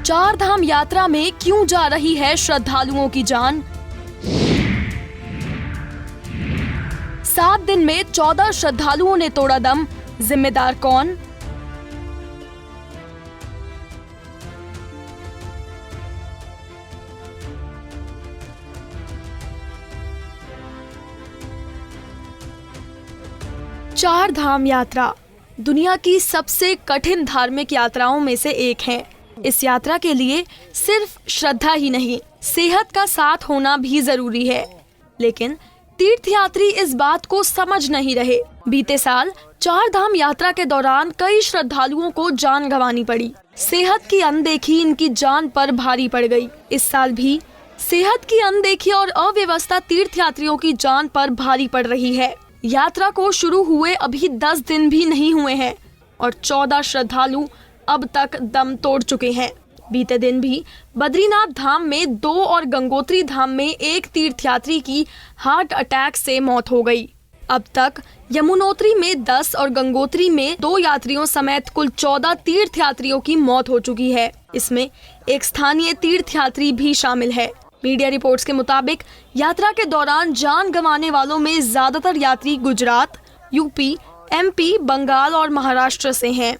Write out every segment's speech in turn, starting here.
चार धाम यात्रा में क्यों जा रही है श्रद्धालुओं की जान? 7 दिन में 14 श्रद्धालुओं ने तोड़ा दम, जिम्मेदार कौन? चार धाम यात्रा दुनिया की सबसे कठिन धार्मिक यात्राओं में से एक है। इस यात्रा के लिए सिर्फ श्रद्धा ही नहीं, सेहत का साथ होना भी जरूरी है। लेकिन तीर्थयात्री इस बात को समझ नहीं रहे। बीते साल चार धाम यात्रा के दौरान कई श्रद्धालुओं को जान गंवानी पड़ी। सेहत की अनदेखी इनकी जान पर भारी पड़ गई। इस साल भी सेहत की अनदेखी और अव्यवस्था तीर्थयात्रियों की जान पर भारी पड़ रही है। यात्रा को शुरू हुए अभी 10 दिन भी नहीं हुए हैं और 14 श्रद्धालु अब तक दम तोड़ चुके हैं। बीते दिन भी बद्रीनाथ धाम में 2 और गंगोत्री धाम में 1 तीर्थयात्री की हार्ट अटैक से मौत हो गई। अब तक यमुनोत्री में 10 और गंगोत्री में 2 यात्रियों समेत कुल 14 तीर्थयात्रियों की मौत हो चुकी है। इसमें एक स्थानीय तीर्थयात्री भी शामिल है। मीडिया रिपोर्ट्स के मुताबिक यात्रा के दौरान जान गंवाने वालों में ज्यादातर यात्री गुजरात, यूपी, एमपी, बंगाल और महाराष्ट्र से हैं।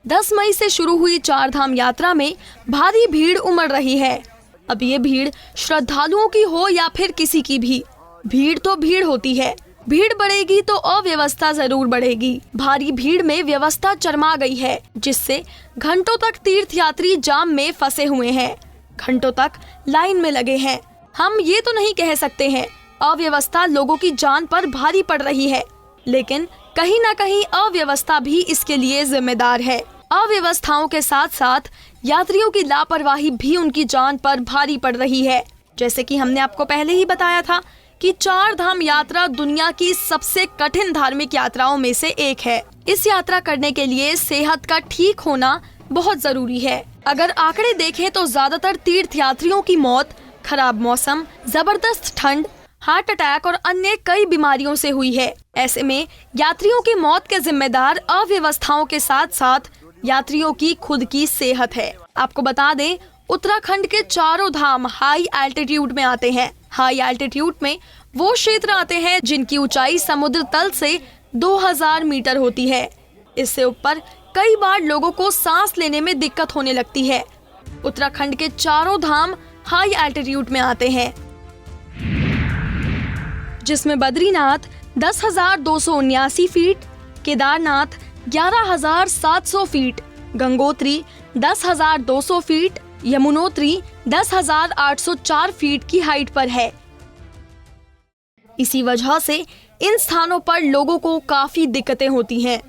दस मई से शुरू हुई चार धाम यात्रा में भारी भीड़ उमड़ रही है। अब ये भीड़ श्रद्धालुओं की हो या फिर किसी की भी, भीड़ तो भीड़ होती है। भीड़ बढ़ेगी तो अव्यवस्था जरूर बढ़ेगी। भारी भीड़ में व्यवस्था चरमा गई है, जिससे घंटों तक तीर्थयात्री जाम में फंसे हुए हैं, घंटों तक लाइन में लगे हैं। हम ये तो नहीं कह सकते हैं अव्यवस्था लोगों की जान पर भारी पड़ रही है, लेकिन कहीं न कहीं अव्यवस्था भी इसके लिए जिम्मेदार है। अव्यवस्थाओं के साथ साथ यात्रियों की लापरवाही भी उनकी जान पर भारी पड़ रही है। जैसे कि हमने आपको पहले ही बताया था कि चार धाम यात्रा दुनिया की सबसे कठिन धार्मिक यात्राओं में से एक है। इस यात्रा करने के लिए सेहत का ठीक होना बहुत जरूरी है। अगर आंकड़े देखें तो ज्यादातर तीर्थयात्रियों की मौत खराब मौसम, जबरदस्त ठंड, हार्ट अटैक और अन्य कई बीमारियों से हुई है। ऐसे में यात्रियों की मौत के जिम्मेदार अव्यवस्थाओं के साथ साथ यात्रियों की खुद की सेहत है। आपको बता दें, उत्तराखंड के चारों धाम हाई एल्टीट्यूड में आते हैं। हाई एल्टीट्यूड में वो क्षेत्र आते हैं जिनकी ऊंचाई समुद्र तल से 2000 मीटर होती है। इससे ऊपर कई बार लोगों को सांस लेने में दिक्कत होने लगती है। उत्तराखंड के चारों धाम हाई एल्टीट्यूड में आते हैं, जिसमें Badrinath 10,279 feet, Kedarnath 11,700 feet, Gangotri 10,200 feet, Yamunotri 10,804 feet की हाइट पर है। इसी वजह से इन स्थानों पर लोगों को काफी दिक्कतें होती हैं।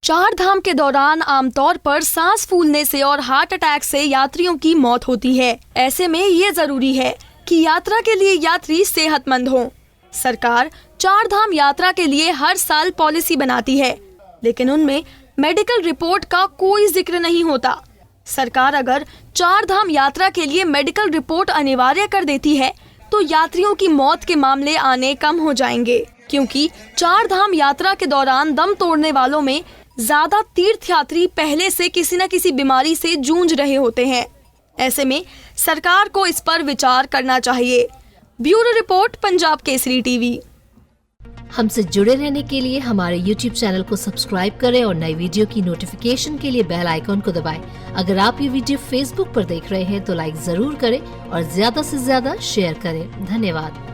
चार धाम के दौरान आमतौर पर सांस फूलने से और हार्ट अटैक से यात्रियों की मौत होती है। ऐसे में ये जरूरी है कि यात्रा के लिए यात्री सेहतमंद हों। सरकार चार धाम यात्रा के लिए हर साल पॉलिसी बनाती है, लेकिन उनमें मेडिकल रिपोर्ट का कोई जिक्र नहीं होता। सरकार अगर चार धाम यात्रा के लिए मेडिकल रिपोर्ट अनिवार्य कर देती है तो यात्रियों की मौत के मामले आने कम हो जाएंगे, क्योंकि चार धाम यात्रा के दौरान दम तोड़ने वालों में ज्यादा तीर्थयात्री पहले से किसी न किसी बीमारी से जूझ रहे होते हैं। ऐसे में सरकार को इस पर विचार करना चाहिए। Bureau report, Punjab Kesari TV. हमसे जुड़े रहने के लिए हमारे YouTube चैनल को सब्सक्राइब करें और नई वीडियो की नोटिफिकेशन के लिए बेल आइकॉन को दबाएं। अगर आप ये वीडियो Facebook पर देख रहे हैं तो लाइक जरूर करें और ज्यादा से ज्यादा शेयर करें। धन्यवाद।